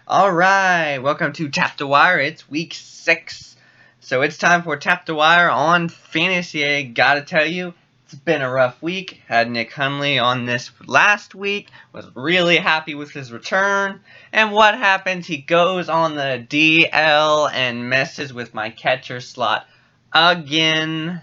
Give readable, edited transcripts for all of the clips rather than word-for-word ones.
Alright, welcome to Tap the Wire. It's week 6. So it's time for Tap the Wire on Fantasy. I gotta tell you, it's been a rough week. Had Nick Hundley on this last week. Was really happy with his return. And what happens? He goes on the DL and messes with my catcher slot again.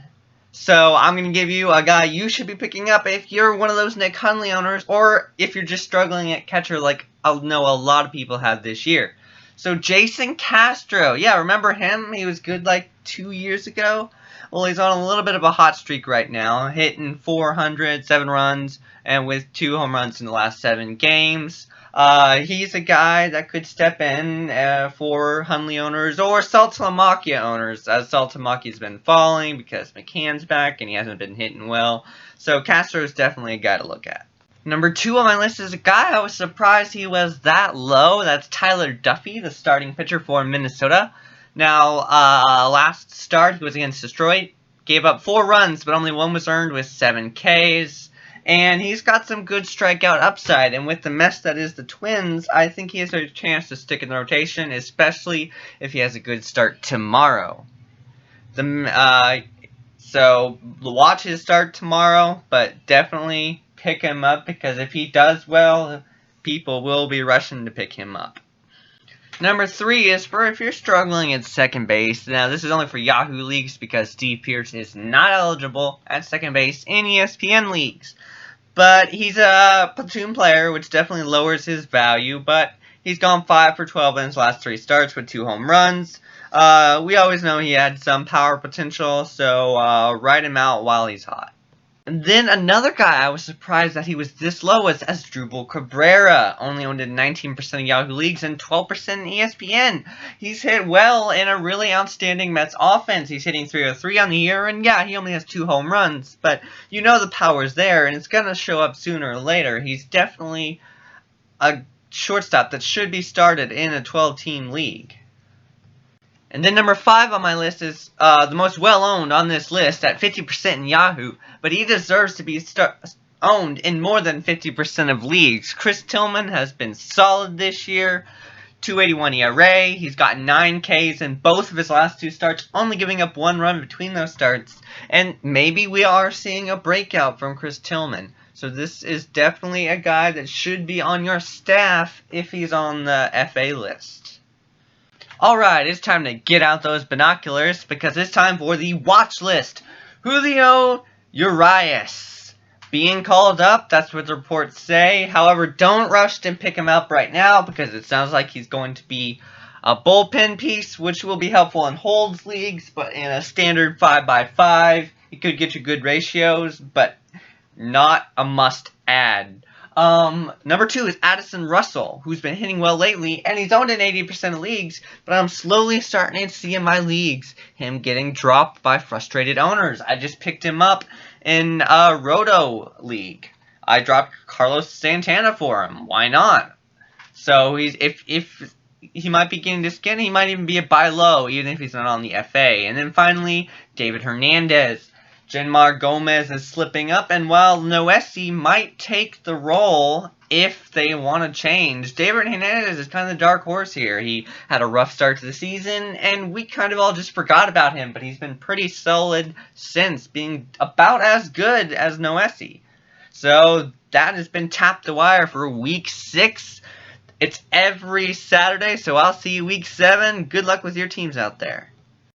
So I'm going to give you a guy you should be picking up if you're one of those Nick Hundley owners, or if you're just struggling at catcher like I know a lot of people have this year. So Jason Castro, yeah, remember him? He was good like 2 years ago. Well, he's on a little bit of a hot streak right now, hitting 400, 7 runs, and with 2 home runs in the last 7 games. He's a guy that could step in for Hundley owners or Saltalamacchia owners, as Saltalamacchia's been falling because McCann's back and he hasn't been hitting well. So Castro is definitely a guy to look at. Number 2 on my list is a guy I was surprised he was that low. That's Tyler Duffy, the starting pitcher for Minnesota. Now, last start he was against Detroit. Gave up 4 runs, but only 1 was earned with 7 Ks. And he's got some good strikeout upside. And with the mess that is the Twins, I think he has a chance to stick in the rotation, especially if he has a good start tomorrow. So watch his start tomorrow, but definitely pick him up because if he does well, people will be rushing to pick him up. Number 3 is for if you're struggling at second base. Now, this is only for Yahoo leagues because Steve Pearce is not eligible at second base in ESPN leagues. But he's a platoon player, which definitely lowers his value. But he's gone 5 for 12 in his last 3 starts with 2 home runs. We always know he had some power potential, so ride him out while he's hot. And then another guy I was surprised that he was this low was Asdrubal Cabrera, only owned in 19% of Yahoo leagues and 12% in ESPN. He's hit well in a really outstanding Mets offense. He's hitting 303 on the year, and yeah, he only has 2 home runs, but you know the power's there, and it's going to show up sooner or later. He's definitely a shortstop that should be started in a 12-team league. And then number 5 on my list is the most well-owned on this list at 50% in Yahoo, but he deserves to be owned in more than 50% of leagues. Chris Tillman has been solid this year, 2.81 ERA. He's got 9 Ks in both of his last 2 starts, only giving up 1 run between those starts. And maybe we are seeing a breakout from Chris Tillman. So this is definitely a guy that should be on your staff if he's on the FA list. Alright, it's time to get out those binoculars because it's time for the watch list. Julio Urias being called up, that's what the reports say. However, don't rush to pick him up right now because it sounds like he's going to be a bullpen piece, which will be helpful in holds leagues, but in a standard 5x5, he could get you good ratios, but not a must-add. Number 2 is Addison Russell, who's been hitting well lately, and he's owned in 80% of leagues, but I'm slowly starting to see in my leagues him getting dropped by frustrated owners. I just picked him up in a Roto league. I dropped Carlos Santana for him. Why not? So if he might be getting to skin, he might even be a buy low, even if he's not on the FA. And then finally, David Hernandez. Genmar Gomez is slipping up, and while Noesi might take the role if they want to change, David Hernandez is kind of the dark horse here. He had a rough start to the season, and we kind of all just forgot about him, but he's been pretty solid since, being about as good as Noesi. So that has been Tap the Wire for week 6. It's every Saturday, so I'll see you week 7. Good luck with your teams out there.